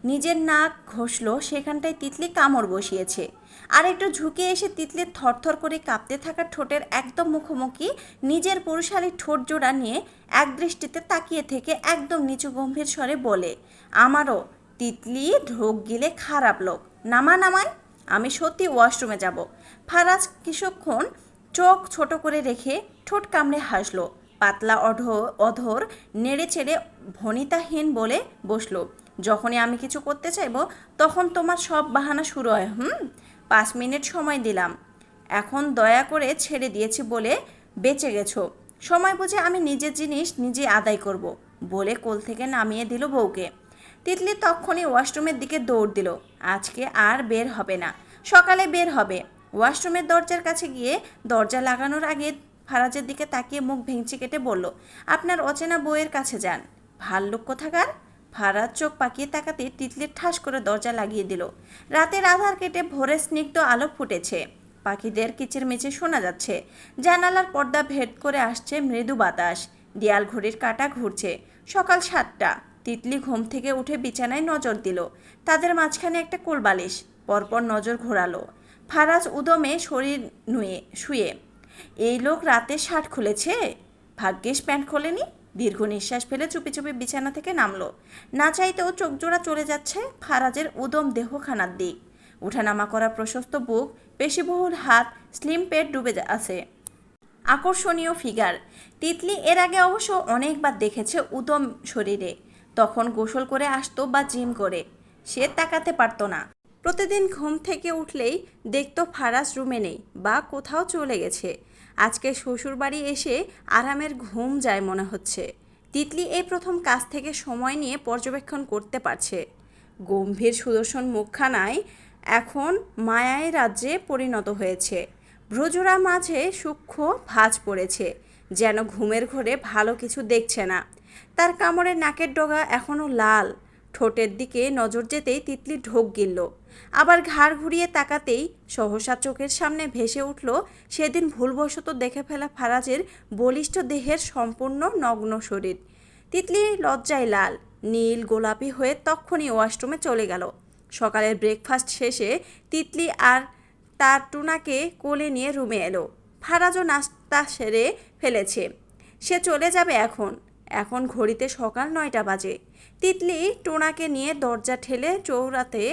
নিজের নাক ঘষল, সেখানটায় তিতলি কামড় বসিয়েছে। আর একটু ঝুঁকে এসে তিতলির থরথর করে কাঁপতে থাকা ঠোঁটের একদম মুখোমুখি নিজের পুরুষালী ঠোঁট জোড়া নিয়ে এক দৃষ্টিতে তাকিয়ে থেকে একদম নিচু গম্ভীর স্বরে বলে, আমারও। তিতলি ঢোক গিলে, খারাপ লোক, নামায়। আমি সত্যি ওয়াশরুমে যাব। ফারাজ কিছুক্ষণ চোখ ছোট করে রেখে ঠোঁট কামড়ে হাসল। পাতলা অধর নেড়ে চেড়ে ভনিতাহীন বলে বসলো, যখনই আমি কিছু করতে চাইব তখন তোমার সব বাহানা শুরু হয়। 5 মিনিট সময় দিলাম, এখন দয়া করে ছেড়ে দিয়েছি বলে বেঁচে গেছো। সময় বুঝে আমি নিজের জিনিস নিজে আদায় করব বলে কোল থেকে নামিয়ে দিল বউকে। তিতলি তক্ষণি ওয়াশরুমের দিকে দৌড় দিল। আজকে আর বের হবে না, সকালে বের হবে। ওয়াশরুমের দরজার কাছে গিয়ে দরজা লাগানোর আগে ফারাজের দিকে তাকিয়ে মুখ ভেঙচি কেটে বলল, আপনার অচেনা বউয়ের কাছে যান। ভাল্লুক কোথাকার। ফারাজ চোখ পাকিয়ে তাকাতে তিতলির ঠাস করে দরজা লাগিয়ে দিল। রাতের আধার কেটে ভোরের স্নিগ্ধ আলো ফুটেছে। পাখিদের কিচিরমিচির শোনা যাচ্ছে। জানালার পর্দা ভেদ করে আসছে মৃদু বাতাস। দেয়াল ঘড়ির কাঁটা ঘুরছে। সকাল 7টা। তিতলি ঘুম থেকে উঠে বিছানায় নজর দিল। তাদের মাঝখানে একটা কোলবালিশ। পরপর নজর ঘোরালো। ফারাজ উদমে শরীর নুয়ে শুয়ে। এই লোক রাতে শার্ট খুলেছে, ভাগ্যিস প্যান্ট খোলেনি। দীর্ঘ নিঃশ্বাস ফেলে চুপি চুপি বিছানা থেকে নামলো। না চাইতেও চোখ জোড়া চলে যাচ্ছে ফারাজের উদম দেহখানার দিক। উঠানামা করা প্রশস্ত বুক, পেশিবহুল হাত, স্লিম পেট ডুবে আছে। আকর্ষণীয় ফিগার। তিতলি এর আগে অবশ্য অনেকবার দেখেছে উদম শরীরে, তখন গোসল করে আসতো বা জিম করে। সে তাকাতে পারত না। প্রতিদিন ঘুম থেকে উঠলেই দেখতো ফারাজ রুমে নেই বা কোথাও চলে গেছে। আজকে শ্বশুরবাড়ি এসে আরামের ঘুম যায় মনে হচ্ছে। তিতলি এই প্রথম কাজ থেকে সময় নিয়ে পর্যবেক্ষণ করতে পারছে। গম্ভীর সুদর্শন মুখখানায় এখন মায়ায় রাজ্যে পরিণত হয়েছে। ভ্রজোড়া মাঝে সূক্ষ্ম ভাঁজ পড়েছে, যেন ঘুমের ঘোরে ভালো কিছু দেখছে না। তার কামড়ের নাকের ডগা এখনও লাল। ঠোঁটের দিকে নজর যেতেই তিতলি ঢোক গিলল। আবার ঘাড় ঘুরিয়ে তাকাতেই সহসা চোখের সামনে ভেসে উঠল সেদিন ভুলবশত দেখে ফেলা ফারাজের বলিষ্ঠ দেহের সম্পূর্ণ নগ্ন শরীর। তিতলি লজ্জায় লাল নীল গোলাপি হয়ে তক্ষুনি ওয়াশরুমে চলে গেল। সকালের ব্রেকফাস্ট শেষে তিতলি আর তার টুনাকে কোলে নিয়ে রুমে এলো। ফারাজও নাস্তা সেরে ফেলেছে, সে চলে যাবে এখন। এখন ঘড়িতে সকাল 9টা বাজে। তিতলি টুনাকে নিয়ে দরজা ঠেলে চৌরাতে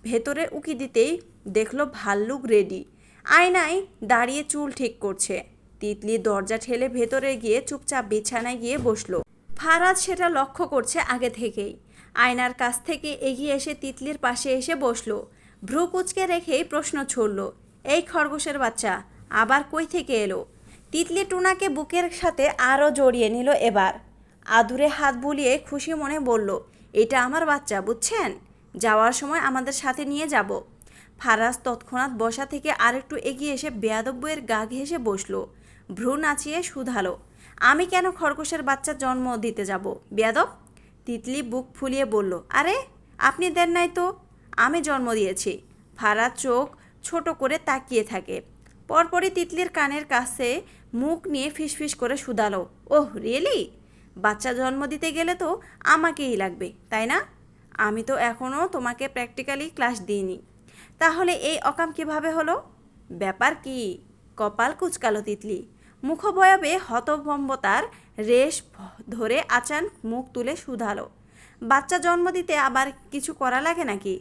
ভেতরে উকি দিতেই দেখলো ভাল্লুক রেডি, আয়নায় দাঁড়িয়ে চুল ঠিক করছে। তিতলি দরজা ঠেলে ভেতরে গিয়ে চুপচাপ বিছানায় গিয়ে বসলো। ফারাজ সেটা লক্ষ্য করছে আগে থেকেই। আয়নার কাছ থেকে এগিয়ে এসে তিতলির পাশে এসে বসলো। ভ্রু কুচকে রেখেই প্রশ্ন ছুড়ল, এই খরগোশের বাচ্চা আবার কই থেকে এলো? তিতলি টুনাকে বুকের সাথে আরও জড়িয়ে নিল। এবার আদুরে হাত বুলিয়ে খুশি মনে বলল, এটা আমার বাচ্চা, বুঝছেন? যাওয়ার সময় আমাদের সাথে নিয়ে যাব। ফারাজ তৎক্ষণাৎ বসা থেকে আরেকটু এগিয়ে এসে বেয়াদব বইয়ের গা ঘেঁষে বসলো। ভ্রু নাচিয়ে শুধালো, আমি কেন খরগোশের বাচ্চার জন্ম দিতে যাব বেয়াদব? তিতলি বুক ফুলিয়ে বলল, আরে আপনি দেন নাই তো, আমি জন্ম দিয়েছি। ফারাজ চোখ ছোট করে তাকিয়ে থাকে। পরপরই তিতলির কানের কাছে মুখ নিয়ে ফিসফিস করে শুধালো, ওহ রিয়েলি? বাচ্চা জন্ম দিতে গেলে তো আমাকেই লাগবে, তাই না? আমি তো এখনও তোমাকে প্র্যাকটিক্যালি ক্লাস দিইনি। তাহলে এই অকাম কিভাবে হলো? ব্যাপার কি? কপাল কুচকালো তিতলি। মুখবয়বে হতভম্বতার রেশ ধরে আচান মুখ তুলে শুধালো, বাচ্চা জন্ম দিতে আবার কিছু করা লাগে নাকি?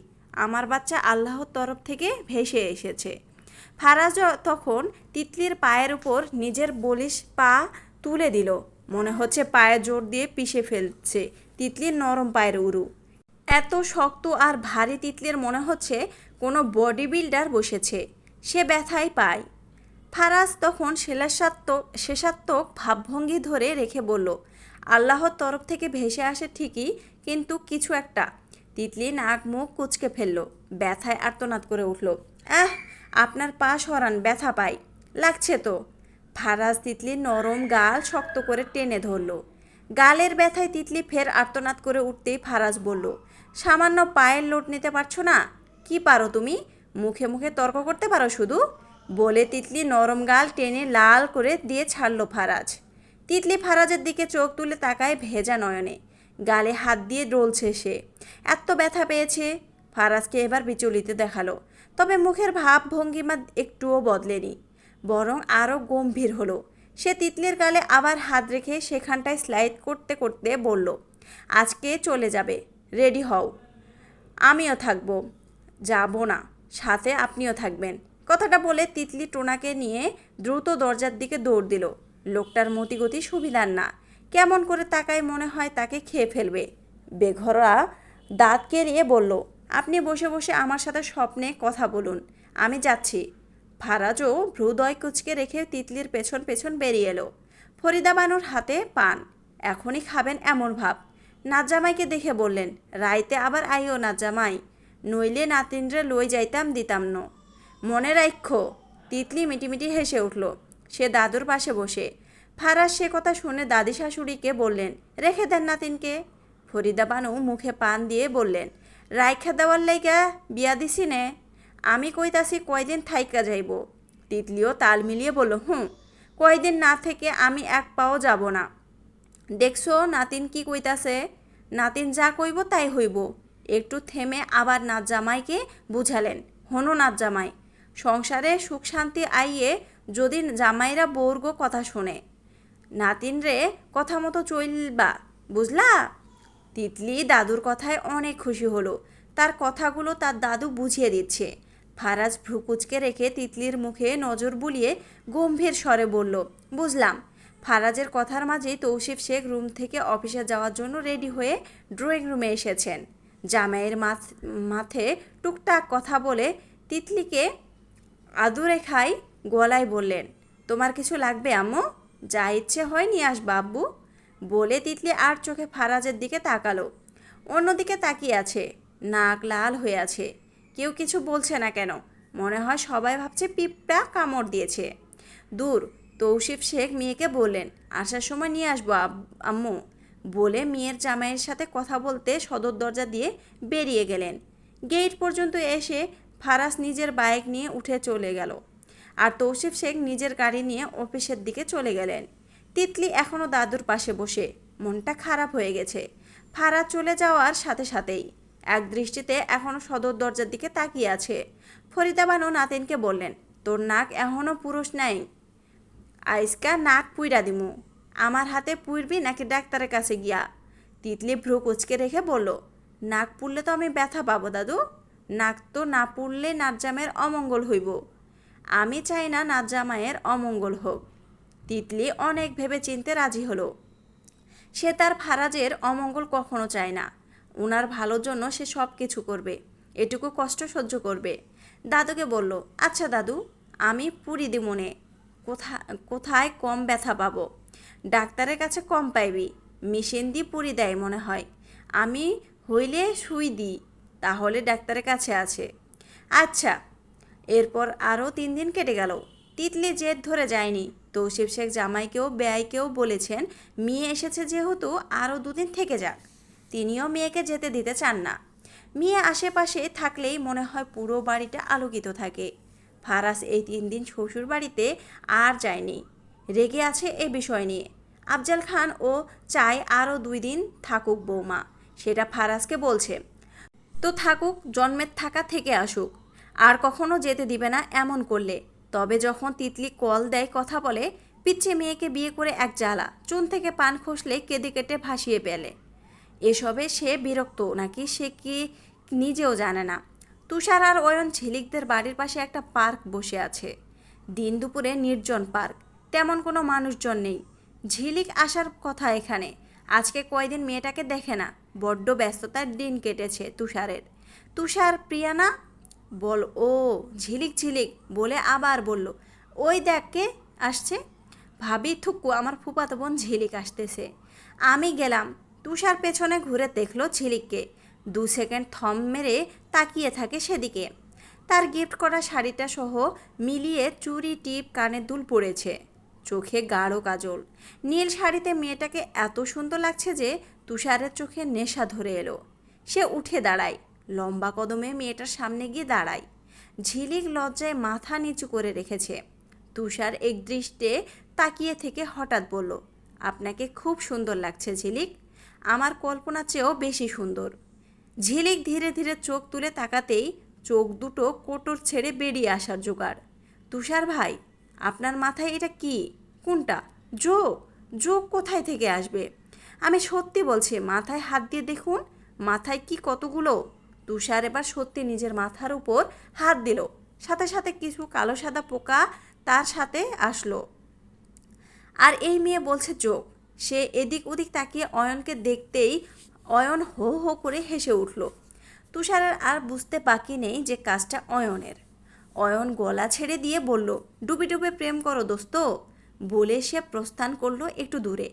আমার বাচ্চা আল্লাহর তরফ থেকে ভেসে এসেছে। ফারাজ তখন তিতলির পায়ের উপর নিজের বলিস পা তুলে দিল। মনে হচ্ছে পায়ে জোর দিয়ে পিষে ফেলছে তিতলির নরম পায়ের উরু। এত শক্ত আর ভারী তিতলির মনে হচ্ছে কোনো বডি বিল্ডার বসেছে। সে ব্যথাই পায়। ফারাজ তখন শেষাত্মক ভাবভঙ্গি ধরে রেখে বলল, আল্লাহর তরফ থেকে ভেসে আসে ঠিকই, কিন্তু কিছু একটা। তিতলি নাক মুখ কুচকে ফেলল, ব্যথায় আর্তনাদ করে উঠল, আপনার পা সরান, ব্যথা পাই। লাগছে তো। ফারাজ তিতলির নরম গাল শক্ত করে টেনে ধরল। গালের ব্যথায় তিতলি ফের আর্তনাদ করে উঠতেই ফারাজ বলল, সামান্য পায়ের লোট নিতে পারছো না? কি পারো তুমি? মুখে মুখে তর্ক করতে পারো শুধু? বলে তিতলি নরম গাল টেনে লাল করে দিয়ে ছাড়ল ফারাজ। তিতলি ফারাজের দিকে চোখ তুলে তাকায় ভেজা নয়নে। গালে হাত দিয়ে ডলছে সে। এত ব্যথা পেয়েছে। ফারাজকে এবার বিচলিত দেখালো, তবে মুখের ভাব ভঙ্গিমা একটুও বদলেনি, বরং আরও গম্ভীর হলো। সে তিতলির গালে আবার হাত রেখে সেখানটায় স্লাইড করতে করতে বলল, আজকে চলে যাবে, রেডি হও। আমিও থাকবো। যাব না, সাথে আপনিও থাকবেন। কথাটা বলে তিতলি টোনাকে নিয়ে দ্রুত দরজার দিকে দৌড় দিল। লোকটার মতিগতি সুবিধার না, কেমন করে তাকায় মনে হয় তাকে খেয়ে ফেলবে। বেঘরা দাঁত কেরিয়ে বলল, আপনি বসে বসে আমার সাথে স্বপ্নে কথা বলুন, আমি যাচ্ছি। ফারাজও ভ্রুদয় কুচকে রেখে তিতলির পেছন পেছন বেরিয়ে এলো। ফরিদা বানুর হাতে পান, এখনই খাবেন এমন ভাব। নাজ্জামাইকে দেখে বললেন, রাইতে আবার আইও নাজ্জামাই, নইলে নাতিনরে লই যাইতাম দিতাম ন। মনে রাখো। তিতলি মিটিমিটি হেসে উঠল। সে দাদুর পাশে বসে। ফারাজ সে কথা শুনে দাদি শাশুড়িকে বললেন, রেখে দেন নাতিনকে। ফরিদা বানু মুখে পান দিয়ে বললেন, রাইখা দেওয়ার লাইগা বিয়া দিছি নে, আমি কইতাছি কয়দিন থাইকা যাইব। তিতলিও তাল মিলিয়ে বলল, কয়দিন না থেকে আমি এক পাও যাব না। দেখছো নাতিন কি কইতাছে? নাতিন যা কইব তাই হইব। একটু থেমে আবার নাতজামাইকে বুঝালেন, হনো নাতজামাই, সংসারে সুখ শান্তি আইয়ে যদি জামাইরা বউর্গ কথা শোনে, নাতিন রে কথা মতো চলবা, বুঝলা? তিতলি দাদুর কথায় অনেক খুশি হলো। তার কথাগুলো তার দাদু বুঝিয়ে দিচ্ছে। ফারাজ ভ্রুকুচকে রেখে তিতলির মুখে নজর বুলিয়ে গম্ভীর স্বরে বলল, বুঝলাম। ফারাজের কথার মাঝেই তৌসিফ শেখ রুম থেকে অফিসে যাওয়ার জন্য রেডি হয়ে ড্রয়িং রুমে এসেছেন। জামাইয়ের মাথে টুকটাক কথা বলে তিতলিকে আদুরে খাই গলায় বললেন, তোমার কিছু লাগবে আম্মু? যা ইচ্ছে হয় নিয়ে আসবা আব্বু। বলে তিতলি আর চোখে ফারাজের দিকে তাকালো। অন্যদিকে তাকিয়ে আছে, নাক লাল হয়ে আছে। কেউ কিছু বলছে না কেন? মনে হয় সবাই ভাবছে পিঁপড়া কামড় দিয়েছে। দূর। তৌসিফ শেখ মেয়েকে বললেন, আসার সময় নিয়ে আসবো আম্মু। বলে মেয়ের জামাইয়ের সাথে কথা বলতে সদর দরজা দিয়ে বেরিয়ে গেলেন। গেট পর্যন্ত এসে ফারাজ নিজের বাইক নিয়ে উঠে চলে গেল, আর তৌসিফ শেখ নিজের গাড়ি নিয়ে অফিসের দিকে চলে গেলেন। তিতলি এখনও দাদুর পাশে বসে, মনটা খারাপ হয়ে গেছে। ফারাজ চলে যাওয়ার সাথে সাথেই এক দৃষ্টিতে এখনও সদর দরজার দিকে তাকিয়ে আছে। ফরিদা বানু নাতিনকে বললেন, তোর নাক এখনও পুরুষ নাই, আইসকা নাক পুইরা দিমু। আমার হাতে পুইরবি নাকি ডাক্তারের কাছে গিয়া? তিতলি ভ্রু কুচকে রেখে বলল, নাক পুড়লে তো আমি ব্যথা পাবো দাদু। নাক তো না পুড়লে নাতজামাইয়ের অমঙ্গল হইব। আমি চাই না নাতজামাইয়ের অমঙ্গল হোক। তিতলি অনেক ভেবে চিনতে রাজি হলো। সে তার ফারাজের অমঙ্গল কখনো চায় না। উনার ভালোর জন্য সে সব কিছু করবে, এটুকু কষ্ট সহ্য করবে। দাদুকে বলল, আচ্ছা দাদু, আমি পুরি দি মনে, কোথায় কম ব্যথা পাবো? ডাক্তারের কাছে কম পাইবি, মেশিন দিয়ে পুরি দেয় মনে হয়। আমি হইলে সুই দিই, তাহলে ডাক্তারের কাছে আছে। আচ্ছা। এরপর আরও 3 দিন কেটে গেল। তিতলি জেদ ধরে যায়নি। তৌসিফ শেখ জামাইকেও বেয়াইকেও বলেছেন, মেয়ে এসেছে যেহেতু আরও 2 দিন থেকে যাক। তিনিও মেয়েকে যেতে দিতে চান না। মেয়ে আশেপাশে থাকলেই মনে হয় পুরো বাড়িটা আলোকিত থাকে। ফারাজ এই 3 দিন শ্বশুর বাড়িতে আর যায়নি, রেগে আছে এই বিষয় নিয়ে। আফজাল খান ও চায় আরও 2 দিন থাকুক বৌমা, সেটা ফারাজকে বলছে। তো থাকুক, জন্মের থাকা থেকে আসুক, আর কখনো যেতে দিবে না এমন করলে। তবে যখন তিতলি কল দেয়, কথা বলে, পিচ্ছে মেয়েকে বিয়ে করে এক জ্বালা, চুন থেকে পান খসলে কেঁদে কেটে ভাসিয়ে পেলে। এসবে সে বিরক্ত নাকি সে কি নিজেও জানে না। তুষার আর অয়ন ঝিলিকদের বাড়ির পাশে একটা পার্ক বসে আছে। দিন দুপুরে নির্জন পার্ক, তেমন কোনো মানুষজন নেই। ঝিলিক আসার কথা এখানে, আজকে কয়দিন মেয়েটাকে দেখে না। বড্ড ব্যস্ততার দিন কেটেছে তুষারের। তুষার প্রিয়া না? বল, ও ঝিলিক ঝিলিক বলে আবার বলল, ওই দেখ কে আসছে। ভাবি, থুকু, আমার ফুফাতো বোন ঝিলিক আসতেছে। আমি গেলাম। তুষার পেছনে ঘুরে দেখলো ঝিলিককে। 2 সেকেন্ড থম মেরে তাকিয়ে থাকে সেদিকে। তার গিফট করা শাড়িটা সহ মিলিয়ে চুড়ি, টিপ, কানের দুল পড়েছে, চোখে গাঢ় কাজল। নীল শাড়িতে মেয়েটাকে এত সুন্দর লাগছে যে তুষারের চোখে নেশা ধরে এলো। সে উঠে দাঁড়ায়, লম্বা কদমে মেয়েটার সামনে গিয়ে দাঁড়ায়। ঝিলিক লজ্জায় মাথা নিচু করে রেখেছে। তুষার এক দৃষ্টে তাকিয়ে থেকে হঠাৎ বলল, আপনাকে খুব সুন্দর লাগছে ঝিলিক, আমার কল্পনার চেয়েও বেশি সুন্দর। ঝিলিক ধীরে ধীরে চোখ তুলে তাকাতেই চোখ দুটো কোটর ছেড়ে বেরিয়ে আসার জোগাড়। তুষার ভাই, আপনার মাথায় এটা কি? কোনটা? যোগ? যোগ কোথায় থেকে আসবে? আমি সত্যি বলছি, মাথায় হাত দিয়ে দেখুন, মাথায় কি কতগুলো। তুষার এবার সত্যি নিজের মাথার উপর হাত দিল। সাথে সাথে কিছু কালো সাদা পোকা তার সাথে আসলো। আর এই মেয়ে বলছে যোগ। সে এদিক ওদিক তাকিয়ে অয়নকে দেখতেই অয়ন হো হো করে হেসে উঠল। তুষারের আর বুঝতে বাকি নেই যে কাজটা অয়নের। অয়ন গলা ছেড়ে দিয়ে বলল, ডুবে ডুবে প্রেম করো দোস্ত, বলে সে প্রস্থান করলো একটু দূরে।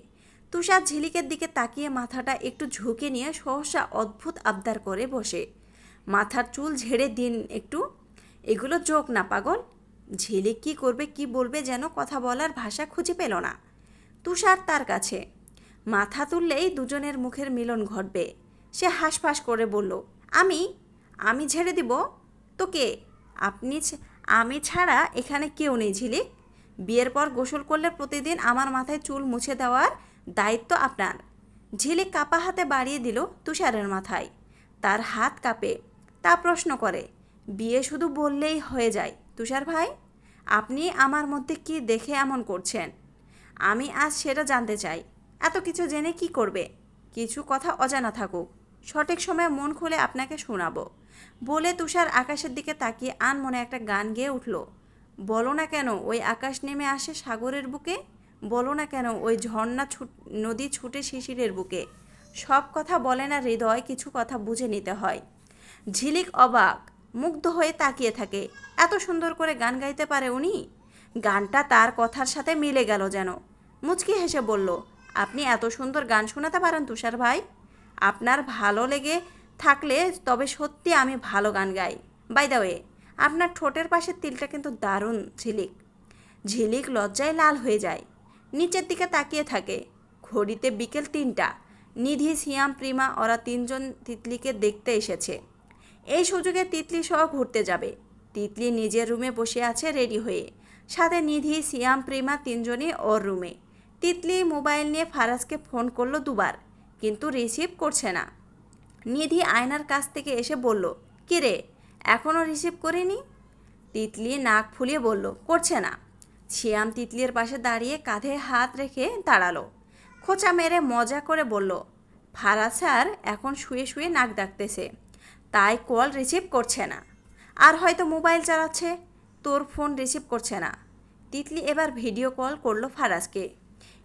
তুষার ঝিলিকের দিকে তাকিয়ে মাথাটা একটু ঝুঁকে নিয়ে সহসা অদ্ভুত আবদার করে বসে, মাথার চুল ঝেড়ে দিন একটু। এগুলো যোগ না পাগল। ঝিলিক কি করবে কি বলবে যেন কথা বলার ভাষা খুঁজে পেল না। তুষার তার কাছে মাথা তুললেই দুজনের মুখের মিলন ঘটবে। সে হাঁসফাঁস করে বলল, আমি আমি ঝেড়ে দিব তোকে? আমি ছাড়া এখানে কেউ নেই ঝিলিক। বিয়ের পর গোসল করলে প্রতিদিন আমার মাথায় চুল মুছে দেওয়ার দায়িত্ব আপনার। ঝিলিক কাপা হাতে বাড়িয়ে দিল তুষারের মাথায়। তার হাত কাঁপে। তা প্রশ্ন করে, বিয়ে শুধু বললেই হয়ে যায় তুষার ভাই? আপনি আমার মধ্যে কি দেখে এমন করছেন? আমি আজ সেটা জানতে চাই। এত কিছু জেনে কি করবে? কিছু কথা অজানা থাকুক, সঠিক সময়ে মন খুলে আপনাকে শোনাবো, বলে তুষার আকাশের দিকে তাকিয়ে আনমনে একটা গান গেয়ে উঠল। বলো না কেন ওই আকাশ নেমে আসে সাগরের বুকে, বলো না কেন ওই ঝর্ণা নদী ছুটে শিশিরের বুকে। সব কথা বলে না হৃদয়, কিছু কথা বুঝে নিতে হয়। ঝিলিক অবাক, মুগ্ধ হয়ে তাকিয়ে থাকে। এত সুন্দর করে গান গাইতে পারে উনি? গানটা তার কথার সাথে মিলে গেল যেন। মুচকি হেসে বলল, আপনি এত সুন্দর গান শোনাতে পারেন তুষার ভাই? আপনার ভালো লেগে থাকলে তবে সত্যি আমি ভালো গান গাই। বাই দ্য ওয়ে, আপনার ঠোঁটের পাশের তিলটা কিন্তু দারুণ ঝিলিক। ঝিলিক লজ্জায় লাল হয়ে যায়, নিচের দিকে তাকিয়ে থাকে। ঘড়িতে বিকেল 3টা। নিধি, সিয়াম, প্রিমা ওরা 3জন তিতলিকে দেখতে এসেছে। এই সুযোগে তিতলি সহ ঘুরতে যাবে। তিতলি নিজের রুমে বসে আছে রেডি হয়ে, সাথে নিধি, সিয়াম, প্রিমা 3জনই ওর রুমে। তিতলি মোবাইল নিয়ে ফারাজকে ফোন করলো 2বার, কিন্তু রিসিভ করছে না। নিধি আয়নার কাছ থেকে এসে বলল, কিরে, এখনও রিসিভ করিনি? তিতলি নাক ফুলিয়ে বলল, করছে না। শিয়াম তিতলির পাশে দাঁড়িয়ে কাঁধে হাত রেখে দাঁড়ালো। খোঁচা মেরে মজা করে বলল, ফারাজ স্যার এখন শুয়ে শুয়ে নাক ডাকতেছে, তাই কল রিসিভ করছে না। আর হয়তো মোবাইল চালাচ্ছে, তোর ফোন রিসিভ করছে না। তিতলি এবার ভিডিও কল করলো ফারাজকে।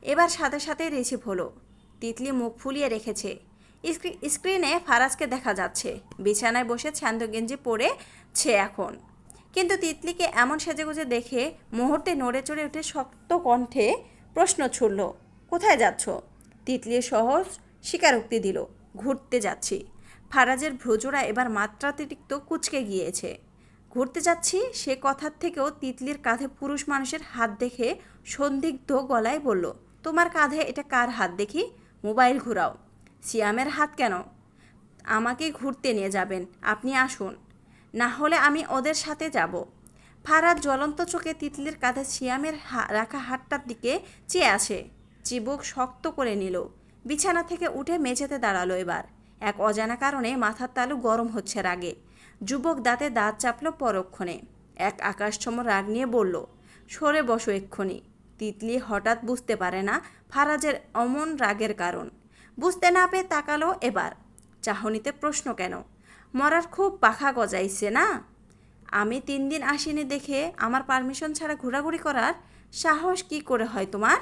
এবার সাথে সাথে রিসিভ হলো। তিতলি মুখ ফুলিয়ে রেখেছে। স্ক্রিনে ফারাজকে দেখা যাচ্ছে বিছানায় বসে ছ্যান্দ গেঞ্জি পরেছে এখন। কিন্তু তিতলিকে এমন সেজেগুজে দেখে মুহূর্তে নড়ে চড়ে উঠে শক্ত কণ্ঠে প্রশ্ন ছুড়ল, কোথায় যাচ্ছ? তিতলি সহজ স্বীকারোক্তি দিল, ঘুরতে যাচ্ছি। ফারাজের ভ্রুজোড়া এবার মাত্রাতিরিক্ত কুঁচকে গিয়েছে। ঘুরতে যাচ্ছি সে কথার থেকেও তিতলির কাঁধে পুরুষ মানুষের হাত দেখে সন্দিগ্ধ গলায় বলল, তোমার কাঁধে এটা কার হাত দেখি? মোবাইল ঘুরাও। সিয়ামের হাত কেন? আমাকে ঘুরতে নিয়ে যাবেন, আপনি আসুন, না হলে আমি ওদের সাথে যাব। ফারাজ জ্বলন্ত চোখে তিতলির কাঁধে সিয়ামের রাখা হাতটার দিকে চেয়ে আসে। চিবুক শক্ত করে নিল। বিছানা থেকে উঠে মেঝেতে দাঁড়ালো। এবার এক অজানা কারণে মাথার তালু গরম হচ্ছে রাগে। যুবক দাঁতে দাঁত চাপল পরক্ষণে। এক আকাশছোম রাগ নিয়ে বলল, সরে বসো এক্ষুনি। তিতলি হঠাৎ বুঝতে পারে না ফারাজের অমন রাগের কারণ। বুঝতে না পেয়ে তাকালো। এবার চাহনিতে প্রশ্ন কেন? মরার খুব পাখা গজাইছে না? আমি 3 দিন আসিনি দেখে আমার পারমিশন ছাড়া ঘোরাঘুরি করার সাহস কি করে হয় তোমার?